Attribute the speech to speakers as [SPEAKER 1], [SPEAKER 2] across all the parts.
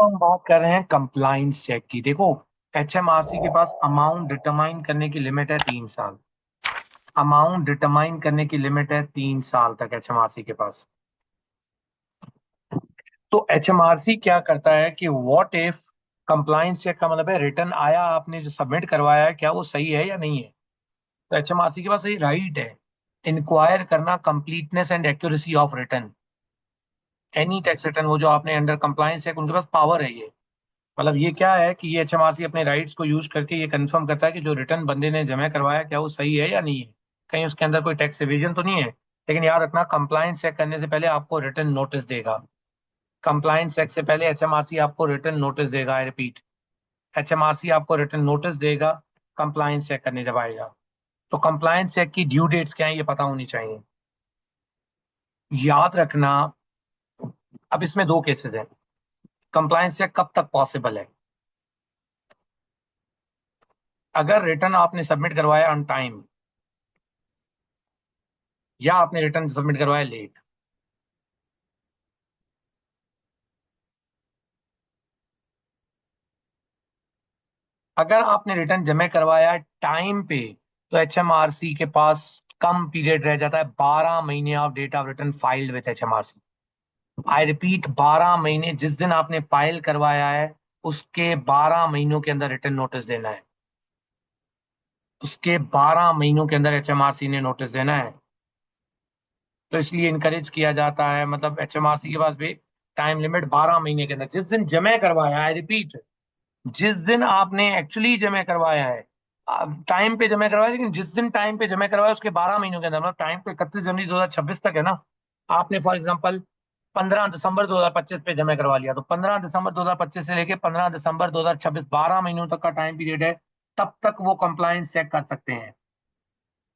[SPEAKER 1] हम बात कर रहे हैं कंप्लाइंस चेक की। देखो, एचएमआरसी के पास अमाउंट डिटरमाइन करने की लिमिट है 3 साल। अमाउंट डिटरमाइन करने की लिमिट है 3 साल तक एचएमआरसी के पास। तो एचएमआरसी क्या करता है कि व्हाट इफ कंप्लाइंस चेक का मतलब है रिटर्न आया, आपने जो सबमिट करवाया है क्या वो सही है या नहीं है। तो एचएमआरसी के पास सही राइट है इंक्वायर करना completeness and accuracy of return, any tax return. वो जो आपने अंडर कंप्लाइंस चेक, उनके पास पावर है ये। मतलब ये क्या है कि ये एचएमआरसी अपने राइट्स को यूज करके ये कंफर्म करता है कि जो रिटर्न बंदे ने जमा करवाया क्या वो सही है या नहीं है, कहीं उसके अंदर कोई टैक्स एविजन तो नहीं है। लेकिन याद रखना, कंप्लायंस चेक करने से पहले आपको रिटर्न नोटिस देगा। कंप्लायंस चेक से पहले एचएमआरसी आपको रिटर्न नोटिस देगा। आई रिपीट, एचएमआरसी आपको रिटर्न नोटिस देगा कंप्लायंस चेक करने जब आएगा। तो कंप्लायंस चेक की ड्यू डेट्स क्या है ये पता होनी चाहिए। याद रखना, अब इसमें दो केसेस हैं। कंप्लायंस चेक कब तक पॉसिबल है? अगर रिटर्न आपने सबमिट करवाया ऑन टाइम, या आपने रिटर्न सबमिट करवाया लेट। अगर आपने रिटर्न जमा करवाया टाइम पे, तो एचएमआरसी के पास कम पीरियड रह जाता है, 12 महीने of date of return filed with HMRC. I repeat, 12 महीने। जिस दिन आपने फाइल करवाया है उसके 12 महीनों के अंदर रिटर्न नोटिस देना है। उसके 12 महीनों के अंदर एचएमआरसी ने नोटिस देना है। तो इसलिए इनकरेज किया जाता है, मतलब एचएमआरसी के पास भी टाइम लिमिट 12 महीने के अंदर, जिस दिन जमा करवाया। आई रिपीट, जिस दिन आपने एक्चुअली जमा करवाया है, टाइम पे जमा करवाया, लेकिन जिस दिन टाइम पे जमा करवाया उसके 12 महीनों के अंदर, मतलब टाइम तो 31 जनवरी 2026 तक है ना। आपने फॉर एग्जांपल 15 दिसंबर 2025 पे जमा करवा लिया, तो 15 दिसंबर 2025 से लेके 15 दिसंबर 2026, 12 महीनों तक का टाइम पीरियड है। तब तक वो कंप्लायंस चेक कर सकते हैं।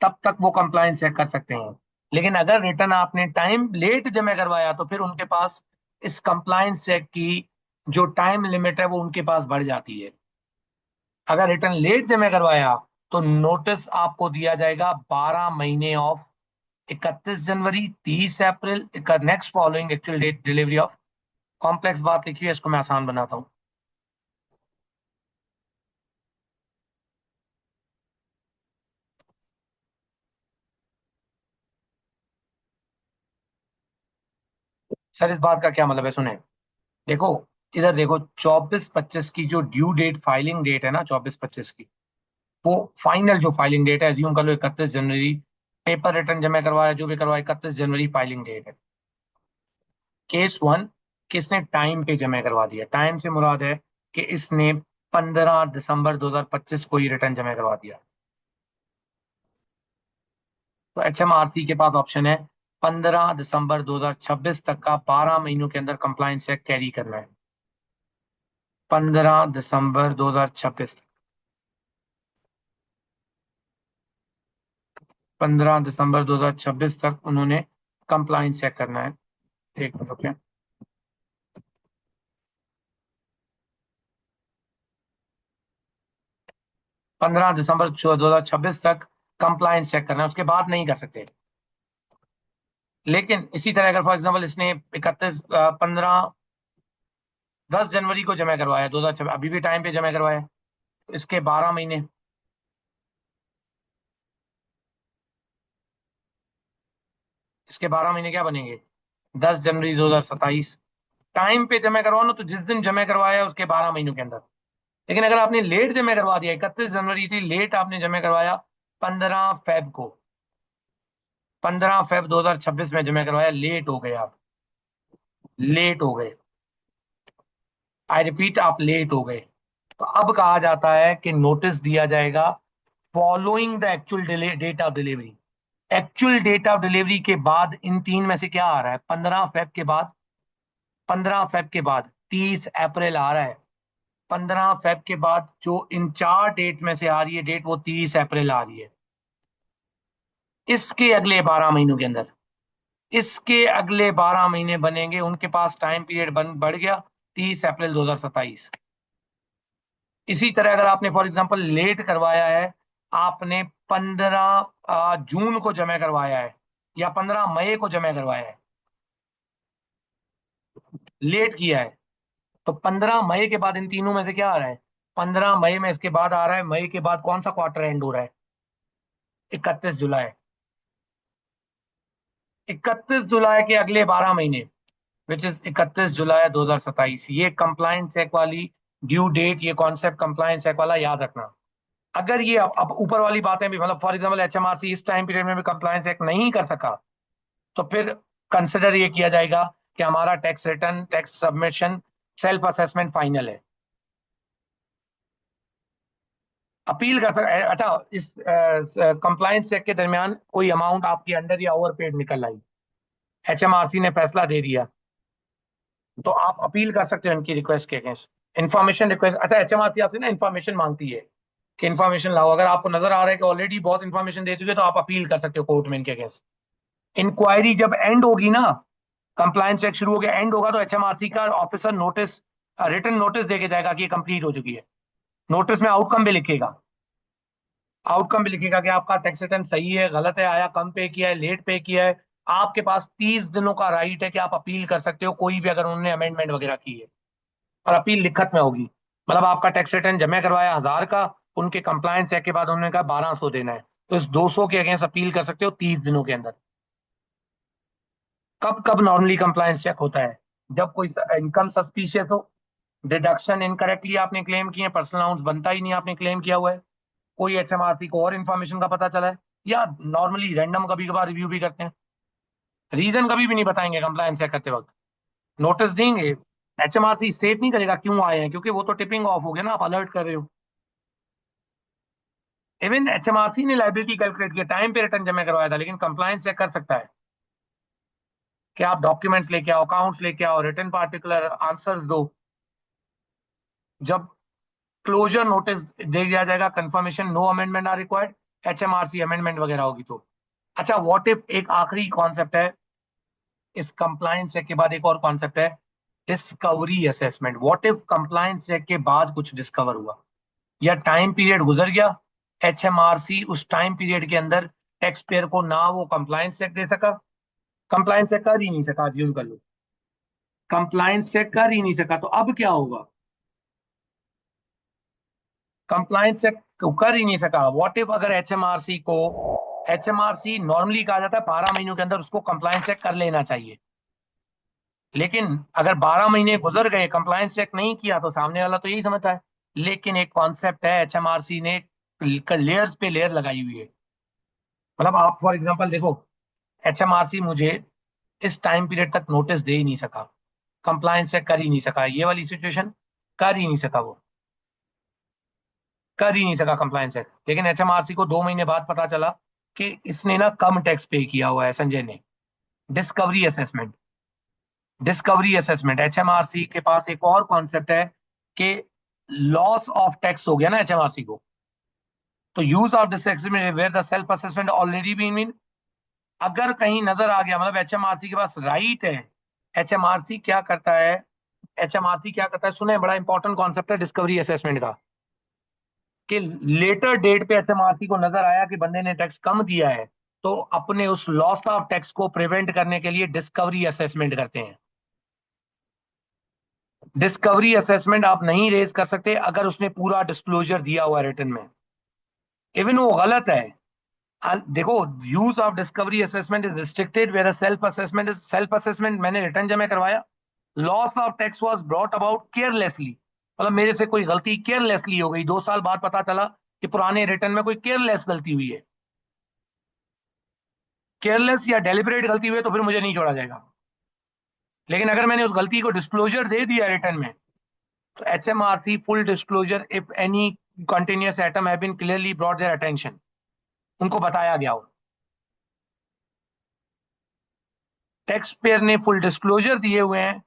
[SPEAKER 1] तब तक वो कंप्लायंस चेक कर सकते हैं। लेकिन अगर रिटर्न आपने टाइम लेट जमा करवाया तो फिर उनके पास इस कंप्लायंस चेक की जो टाइम लिमिट है वो उनके पास बढ़ जाती है। अगर रिटर्न लेट जमा करवाया तो नोटिस आपको दिया जाएगा 12 महीने of 31 January, 30 April, next following actual date delivery of. Complex बात लिखी है, इसको मैं आसान बनाता हूँ। सर इस बात का क्या मतलब है, सुने। देखो, इधर देखो, 24-25 की जो ड्यू डेट फाइलिंग डेट है ना, 24-25 की, वो फाइनल जो फाइलिंग डेट है, एज्यूम कर लो 31 जनवरी। पेपर रिटर्न जमा करवाया जो भी करवाया, 31 जनवरी फाइलिंग डेट है। केस वन, किसने टाइम पे जमा करवा दिया। टाइम से मुराद है कि इसने 15 दिसंबर 2025 को ही रिटर्न जमा करवा दिया। तो एचएमआरसी के पास ऑप्शन है 15 दिसंबर 2026 तक का, 12 महीनों के अंदर कंप्लायंस चेक कैरी करना है। 15 दिसंबर 2026, 15 दिसंबर 2026 तक उन्होंने कंप्लायंस चेक करना है। एक मिनट रुकिए। 15 दिसंबर 2026 तक कंप्लायंस चेक करना है, उसके बाद नहीं कर सकते। लेकिन इसी तरह अगर फॉर एग्जाम्पल इसने 10 जनवरी को जमा करवाया 2026, अभी भी टाइम पे जमा करवाया, तो इसके 12 महीने, इसके 12 महीने क्या बनेंगे? 10 जनवरी 2027। टाइम पे जमा करवाओ ना, तो जिस दिन जमा करवाया उसके 12 महीनों के अंदर। लेकिन अगर आपने लेट जमा करवा दिया, 31 जनवरी थी, लेट आपने जमा करवाया 15 फेब को, 15 फेब 2026 में जमा करवाया, लेट हो गए आप। लेट हो गए, आई रिपीट, आप लेट हो गए। तो अब कहा जाता है कि नोटिस दिया जाएगा following the actual date of delivery. Actual date of delivery के बाद इन तीन में से क्या आ रहा है? 15 फेब के बाद, 15 फेब के बाद 30 अप्रैल आ रहा है। 15 फेब के बाद जो इन चार डेट में से आ रही है डेट, वो 30 अप्रैल आ रही है। इसके अगले 12 महीनों के अंदर, इसके अगले 12 महीने बनेंगे, उनके पास टाइम पीरियड बढ़ गया 30 अप्रैल 2027। इसी तरह अगर आपने फॉर एग्जांपल लेट करवाया है, आपने 15 जून को जमा करवाया है या 15 मई को जमा करवाया है, लेट किया है, तो 15 मई के बाद इन तीनों में से क्या आ रहा है? 15 मई में इसके बाद आ रहा है, मई के बाद कौन सा क्वार्टर एंड हो रहा है? 31 जुलाई। 31 जुलाई के अगले 12 महीने, विच इज 31 जुलाई 2027, ये कंप्लायंस चेक वाली ड्यू डेट, ये कॉन्सेप्ट कंप्लायंस चेक वाला याद रखना। अगर ये अब ऊपर वाली बातें भी, मतलब फॉर एग्जाम्पल एचएमआरसी इस टाइम पीरियड में भी कंप्लायंस चेक नहीं कर सका, तो फिर कंसिडर ये किया जाएगा कि हमारा tax return, tax submission, self assessment final है। अपील कर सकते, अच्छा, इस कंप्लायंस चेक के दरमियान कोई अमाउंट आपकी अंडर या ओवर पेड निकल आई, एचएमआरसी ने फैसला दे दिया, तो आप अपील कर सकते हो इनकी रिक्वेस्ट के अगेंस्ट। इन्फॉर्मेशन रिक्वेस्ट, अच्छा, एचएमआरसी आपसे ना इन्फॉर्मेशन मांगती है कि इन्फॉर्मेशन लाओ। अगर आपको नजर आ रहा है कि ऑलरेडी बहुत इन्फॉर्मेशन दे चुके, तो आप अपील कर सकते हो कोर्ट में इनके अगेंस्ट। इंक्वायरी जब एंड होगी ना, कंप्लायंस चेक शुरू हो गया, एंड होगा, तो एचएमआरसी का ऑफिसर नोटिस, रिटन नोटिस देके जाएगा कि ये कंप्लीट हो चुकी है। नोटिस में आउटकम भी लिखेगा, आउटकम भी लिखेगा कि आपका टैक्स रिटर्न सही है, गलत है, आया कम पे किया है, लेट पे किया है। आपके पास 30 दिनों का राइट है कि आप अपील कर सकते हो, कोई भी, अगर उन्होंने अमेंडमेंट वगैरह की है, और अपील लिखत में होगी। मतलब आपका टैक्स रिटर्न जमा करवाया 1000 का, उनके कंप्लायंस चेक के बाद उन्होंने कहा 1200 देना है, तो इस 200 के अगेंस्ट अपील कर सकते हो 30 दिनों के अंदर। कब कब नॉर्मली कंप्लायंस चेक होता है? जब कोई इनकम सस्पिशियस हो, डिडक्शन इनकरेक्टली आपने क्लेम किए, पर्सनल अलाउंस बनता ही नहीं आपने क्लेम किया हुआ है, कोई एचएमआरसी को और इन्फॉर्मेशन का पता चला है, या नॉर्मली रैंडम कभी कभार रिव्यू भी करते हैं। रीजन कभी भी नहीं बताएंगे कंप्लायंस चेक करते वक्त, नोटिस देंगे, एचएमआरसी स्टेट नहीं करेगा क्यों आए हैं, क्योंकि वो तो टिपिंग ऑफ हो गया ना, आप अलर्ट कर रहे हो। इवन एचएमआरसी ने लाइबिलिटी कैलकुलेट किया, टाइम पे रिटर्न जमा करवाया था, लेकिन कंप्लायंस चेक कर सकता है कि आप डॉक्यूमेंट्स लेके आओ, अकाउंट्स लेके आओ, रिटर्न पार्टिकुलर आंसर्स दो। जब क्लोजर नोटिस दे दिया जाएगा, confirmation no amendment are required, HMRC amendment वगैरह होगी तो। अच्छा, व्हाट इफ, एक आखिरी कॉन्सेप्ट है इस कंप्लायंस चेक के बाद, एक और कॉन्सेप्ट है discovery assessment. What if compliance check के बाद कुछ डिस्कवर हुआ, या टाइम पीरियड गुजर गया, एचएमआरसी उस टाइम पीरियड के अंदर टैक्स पेयर को ना वो कंप्लायंस चेक दे सका, कंप्लायंस चेक कर ही नहीं सका, अज्यूम कर लो कंप्लायंस चेक कर ही नहीं सका, तो अब क्या होगा? कंप्लायंस चेक कर ही नहीं सका, व्हाट इफ अगर एचएमआरसी को, एचएमआरसी नॉर्मली कहा जाता है 12 महीनों के अंदर उसको कंप्लायंस चेक कर लेना चाहिए, लेकिन अगर 12 महीने गुजर गए कंप्लायंस चेक नहीं किया, तो सामने वाला तो यही समझता है। लेकिन एक कॉन्सेप्ट है, एचएमआरसी ने लेयर्स पे लेयर लगाई हुई है। मतलब आप फॉर एग्जांपल देखो, एचएमआरसी मुझे इस टाइम पीरियड तक नोटिस दे ही नहीं सका, कंप्लायंस चेक कर ही नहीं सका, ये वाली सिचुएशन, कर ही नहीं सका, वो कर ही नहीं सका कंप्लायंस चेक, लेकिन एचएमआरसी को 2 महीने बाद पता चला कि इसने ना कम टैक्स पे किया हुआ है संजय ने। डिस्कवरी असेसमेंट, डिस्कवरी असेसमेंट, एचएमआरसी के पास एक और कॉन्सेप्ट है कि लॉस ऑफ टैक्स हो गया ना एचएमआरसी को, तो use of this where the self assessment already been mean, अगर कहीं नजर आ गया, मतलब एचएमआरसी के पास राइट है। एचएमआरसी क्या करता है, एचएमआरसी क्या करता है, सुने, बड़ा इंपॉर्टेंट कॉन्सेप्ट है डिस्कवरी असेसमेंट का, कि लेटर डेट पे एचएमआरसी को नजर आया कि बंदे ने टैक्स कम दिया है, तो अपने उस लॉस ऑफ टैक्स को प्रिवेंट करने के लिए डिस्कवरी असेसमेंट करते हैं। डिस्कवरी असेसमेंट आप नहीं रेज कर सकते अगर उसने पूरा डिस्क्लोजर दिया हुआ रिटर्न में, इवन वो गलत है। देखो, use of discovery assessment is restricted where self assessment is, self assessment मैंने रिटर्न जमा करवाया, loss of tax was brought about carelessly, मतलब मेरे से कोई गलती केयरलेसली हो गई, 2 साल बाद पता चला कि पुराने रिटर्न में कोई केयरलेस गलती हुई है, केयरलेस या डेलिबरेट गलती हुई है, तो फिर मुझे नहीं छोड़ा जाएगा। लेकिन अगर मैंने उस गलती को डिस्क्लोजर दे दिया रिटर्न में, तो HMRC full disclosure if any continuous item have been clearly brought their attention, उनको बताया गया हो, टैक्स पेयर ने फुल डिस्क्लोजर दिए हुए हैं,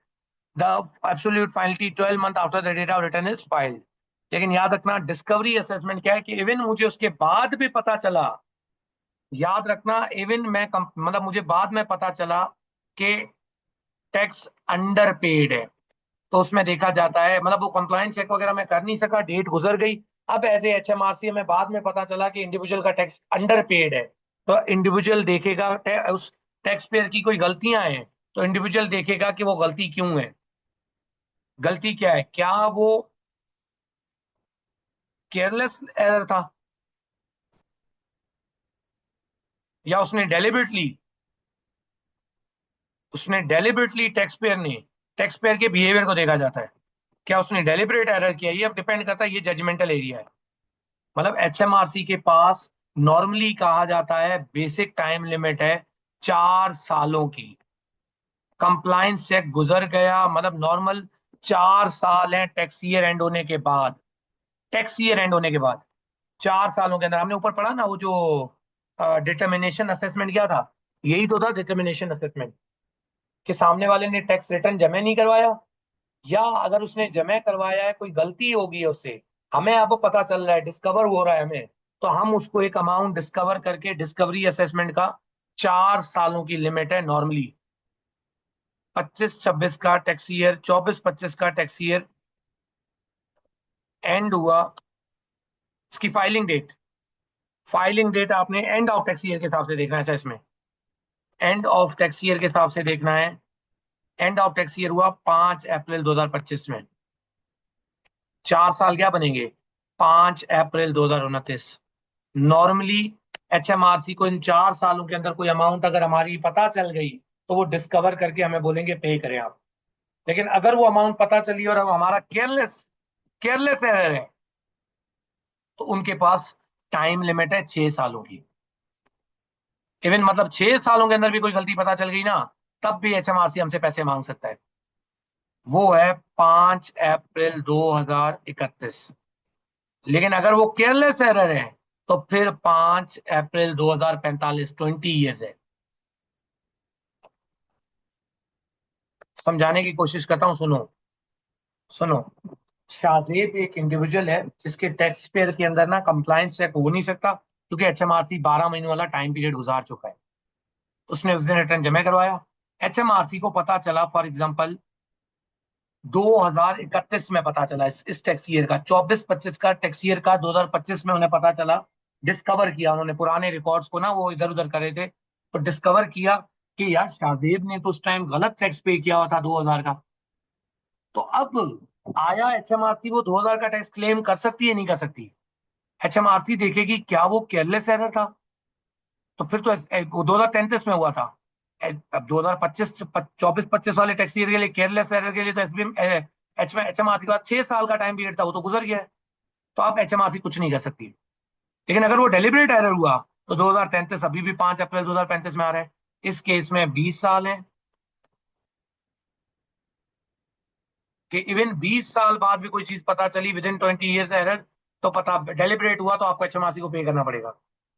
[SPEAKER 1] the absolute finality 12 month after the date of return is filed. लेकिन याद रखना, डिस्कवरी असेसमेंट क्या है कि इवन मुझे उसके बाद भी पता चला, याद रखना, इवन मैं मतलब मुझे बाद में पता चला कि टैक्स अंडर पेड है, तो उसमें देखा जाता है, मतलब वो कंप्लायंस चेक वगैरह मैं कर नहीं सका, डेट गुजर गई, अब एज ए एचएमआरसी में बाद में पता चला कि इंडिविजुअल का टैक्स अंडर पेड है, तो इंडिविजुअल देखेगा उस टैक्स पेयर की कोई गलतियां हैं, तो इंडिविजुअल देखेगा कि वो गलती क्यों है। गलती क्या है? क्या वो केयरलेस एरर था, या उसने डेलिबरेटली टैक्स पेयर के बिहेवियर को देखा जाता है, क्या उसने डेलिबरेट एरर किया? ये अब डिपेंड करता है, ये जजमेंटल एरिया है। मतलब एचएमआरसी के पास नॉर्मली कहा जाता है बेसिक टाइम लिमिट है 4 सालों की। कंप्लायंस चेक गुजर गया, मतलब नॉर्मल 4 साल है टैक्स ईयर एंड होने के बाद। टैक्स ईयर एंड होने के बाद 4 सालों के अंदर, हमने ऊपर पढ़ा ना वो जो डिटर्मिनेशन असेसमेंट किया था, यही तो था डिटर्मिनेशन असेसमेंट, कि सामने वाले ने टैक्स रिटर्न जमा नहीं करवाया, या अगर उसने जमा करवाया है कोई गलती होगी है उससे, हमें अब पता चल रहा है, डिस्कवर हो रहा है हमें, तो हम उसको एक अमाउंट डिस्कवर करके, डिस्कवरी असेसमेंट का 4 सालों की लिमिट है नॉर्मली। 25-26 का टैक्स ईयर, 24-25 का टैक्स ईयर एंड हुआ, उसकी फाइलिंग डेट आपने एंड ऑफ टैक्स ईयर के हिसाब से देखना है। अच्छा, इसमें एंड ऑफ टैक्स ईयर के हिसाब से देखना है। एंड ऑफ टैक्स ईयर हुआ 5 अप्रैल 2025 में। 4 साल क्या बनेंगे? 5 अप्रैल 2029। नॉर्मली एचएमआरसी को इन 4 सालों के अंदर कोई अमाउंट अगर हमारी पता चल गई, तो वो डिस्कवर करके हमें बोलेंगे पे करें आप। लेकिन अगर वो अमाउंट पता चली और अब हमारा केयरलेस एरर है, तो उनके पास टाइम लिमिट है 6 सालों की। इवन मतलब 6 सालों के अंदर भी कोई गलती पता चल गई ना, तब भी एचएमआरसी हमसे पैसे मांग सकता है। वो है 5 अप्रैल 2031। लेकिन अगर वो केयरलेस एरर है, तो फिर 5 अप्रैल 2045, 20 ईयर्स है। समझाने की कोशिश करता हूं, सुनो सुनो। शाहजेब एक इंडिविजुअल है जिसके टैक्स पेयर के अंदर ना कंप्लायंस चेक हो नहीं सकता, क्योंकि एचएमआरसी 12 महीनों वाला टाइम पीरियड गुजार चुका है। उसने उस दिन रिटर्न जमा करवाया। एचएमआरसी को पता चला, फॉर एग्जाम्पल 2031 में पता चला, इस टैक्स ईयर का, 24-25 का टैक्स ईयर का 2025 में उन्हें पता चला। डिस्कवर किया उन्होंने, पुराने रिकॉर्ड्स को ना वो इधर उधर करे थे, तो डिस्कवर किया कि यार शाहजेब ने तो उस टाइम गलत टैक्स पे किया हुआ था 2000 का। तो अब आया एचएमआरसी, वो 2000 का टैक्स क्लेम कर सकती है नहीं कर सकती? एचएमआरसी देखेगी क्या वो केयरलेस एरर था, तो फिर तो 2033 में हुआ था। अब 2025 24-25 वाले टैक्स ईयर के लिए, केयरलेस एरर के लिए तो एसबीएम एचएमआरसी के पास 6 साल का टाइम पीरियड था, वो तो गुजर गया है। तो अब एचएमआरसी कुछ नहीं कर सकती। लेकिन अगर वो डेलिबरेट एरर हुआ, तो 2033 अभी भी 5 अप्रैल 2035 में आ रहा है। इस केस में 20 साल है, कि इवन 20 साल बाद भी कोई चीज पता चली विद इन 20 ईयर्स एरर, तो पता डेलिबरेट हुआ तो आपको एचएमआरसी को पे करना पड़ेगा।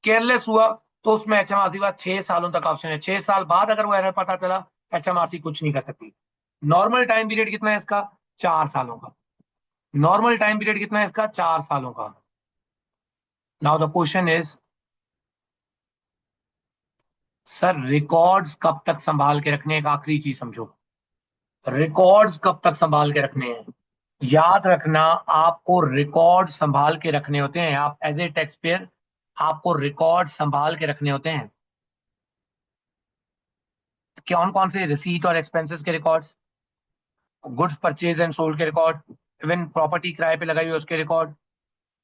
[SPEAKER 1] केयरलेस हुआ तो उसमें एचएमआरसी का 6 सालों तक ऑप्शन है। 6 साल बाद अगर वो एरर पता चला, एचएमआरसी कुछ नहीं कर सकती। नॉर्मल टाइम पीरियड कितना है इसका? 4 सालों का। नॉर्मल टाइम पीरियड कितना है इसका? 4 सालों का। Now the question is, sir records कब तक संभाल के रखने? एक आखिरी चीज समझो, रिकॉर्ड्स कब तक संभाल के रखने हैं? याद रखना, आपको रिकॉर्ड संभाल के रखने होते हैं। आप एज ए टैक्स पेयर, आपको रिकॉर्ड संभाल के रखने होते हैं। कौन कौन से? रिसीट और एक्सपेंसेस के records, goods purchase and sold के रिकॉर्ड, इवन प्रॉपर्टी किराए पे लगाई हुई उसके रिकॉर्ड,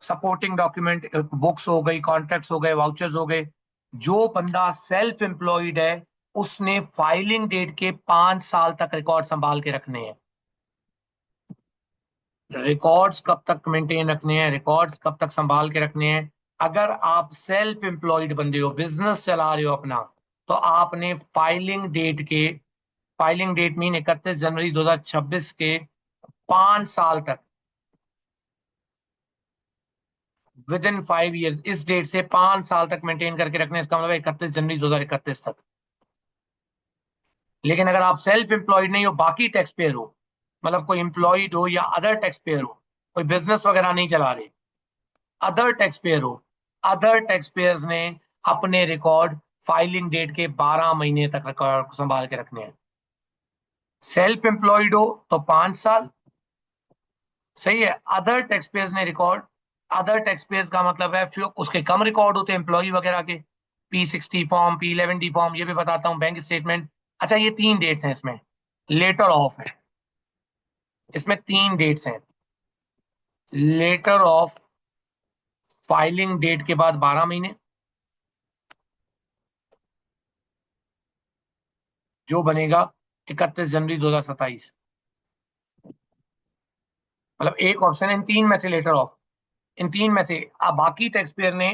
[SPEAKER 1] सपोर्टिंग डॉक्यूमेंट, बुक्स हो गई, कॉन्ट्रैक्ट्स हो गए, वाउचर्स हो गए। जो बंदा सेल्फ एम्प्लॉयड है, उसने फाइलिंग डेट के 5 साल तक रिकॉर्ड संभाल के रखने हैं। रिकॉर्ड्स कब तक मेंटेन रखने हैं? रिकॉर्ड्स कब तक संभाल के रखने हैं? अगर आप सेल्फ एम्प्लॉयड बंदे हो, बिजनेस चला रहे हो अपना, तो आपने फाइलिंग डेट मीन 31 जनवरी 2026 के 5 साल तक, विद इन 5 ईयर्स, इस डेट से 5 साल तक मेंटेन करके रखने। इसका मतलब 31 जनवरी 2031 तक। लेकिन अगर आप सेल्फ एम्प्लॉयड नहीं हो, बाकी टैक्स पेयर हो, मतलब कोई एम्प्लॉयड हो या अदर टैक्स पेयर हो, कोई बिजनेस वगैरह नहीं चला रहे, अदर टैक्स पेयर हो, अदर टैक्स पेयर्स ने अपने रिकॉर्ड फाइलिंग डेट के 12 महीने तक रिकॉर्ड संभाल के रखने हैं। सेल्फ एम्प्लॉयड हो तो 5 साल, सही है। अदर टैक्स पेयर्स ने रिकॉर्ड, अदर टैक्स पेयर्स का मतलब है फिर उसके कम रिकॉर्ड होते हैं एम्प्लॉय वगैरह के, P60 फॉर्म, P11D फॉर्म, ये भी बताता हूँ, बैंक स्टेटमेंट। अच्छा, ये 3 डेट्स हैं इसमें, लेटर ऑफ है। इसमें 3 डेट्स हैं, लेटर ऑफ फाइलिंग डेट के बाद 12 महीने, जो बनेगा 31 जनवरी 2027। मतलब एक ऑप्शन है इन तीन में से, लेटर ऑफ, इन तीन में से। अब बाकी टैक्स पेयर ने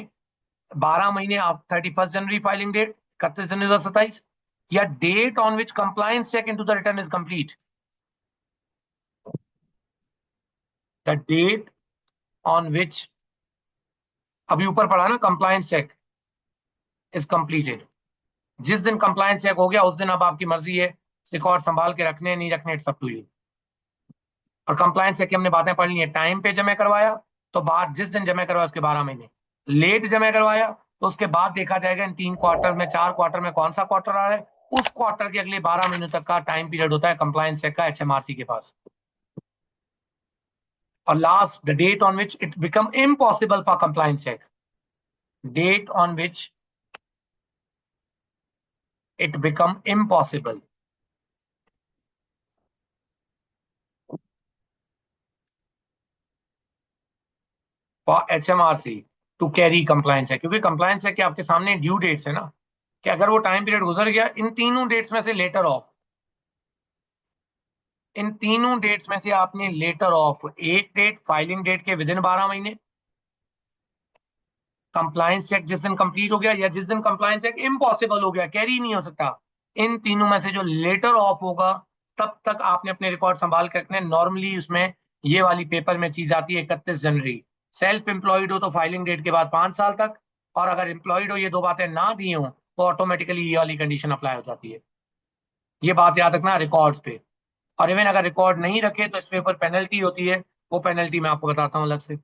[SPEAKER 1] 12 महीने आप 31 जनवरी फाइलिंग डेट, 31 जनवरी 2027, या date on which compliance check into the return is complete, the date on which, अभी ऊपर पढ़ा ना, कंप्लायंस चेक इज कंप्लीटेड। जिस दिन कंप्लायंस चेक हो गया उस दिन अब आपकी मर्जी है रिकॉर्ड संभाल के रखने नहीं रखने, इट्स अप टू यू। और कंप्लायंस चेक की हमने बातें पढ़ ली है, टाइम पे जमा करवाया तो बाद जिस दिन जमा करवाया उसके 12 महीने, लेट जमा करवाया तो उसके बाद देखा जाएगा इन 3 क्वार्टर में, 4 क्वार्टर में कौन सा क्वार्टर आ रहा है, उस क्वार्टर के अगले 12 महीनों तक का टाइम पीरियड होता है कंप्लायंस चेक का एचएमआरसी के पास। और last, the date on which it become impossible for compliance check, date on which it become impossible for HMRC to carry compliance है, क्योंकि compliance है कि आपके सामने ड्यू डेट्स है ना, कि अगर वो टाइम पीरियड गुजर गया, इन तीनों डेट्स में से लेटर ऑफ, इन तीनों डेट्स में से आपने लेटर ऑफ, एक डेट फाइलिंग डेट के विदिन 12 महीने, कंप्लायंस चेक जिस दिन कंप्लीट हो गया, या जिस दिन कंप्लायंस चेक इम्पॉसिबल हो गया, कैरी नहीं हो सकता, इन तीनों में से जो लेटर ऑफ होगा तब तक आपने अपने रिकॉर्ड संभाल के रखने। नॉर्मली उसमें ये वाली पेपर में चीज आती है 31 जनवरी, सेल्फ एम्प्लॉयड हो तो फाइलिंग डेट के बाद 5 साल तक, और अगर एम्प्लॉयड हो ये दो बातें ना दी हो तो ऑटोमेटिकली ये वाली कंडीशन अप्लाई हो जाती है। ये बात याद रखना रिकॉर्ड्स पे। और इवन अगर रिकॉर्ड नहीं रखे तो इस पे ऊपर पेनल्टी होती है, वो पेनल्टी मैं आपको बताता हूँ अलग से।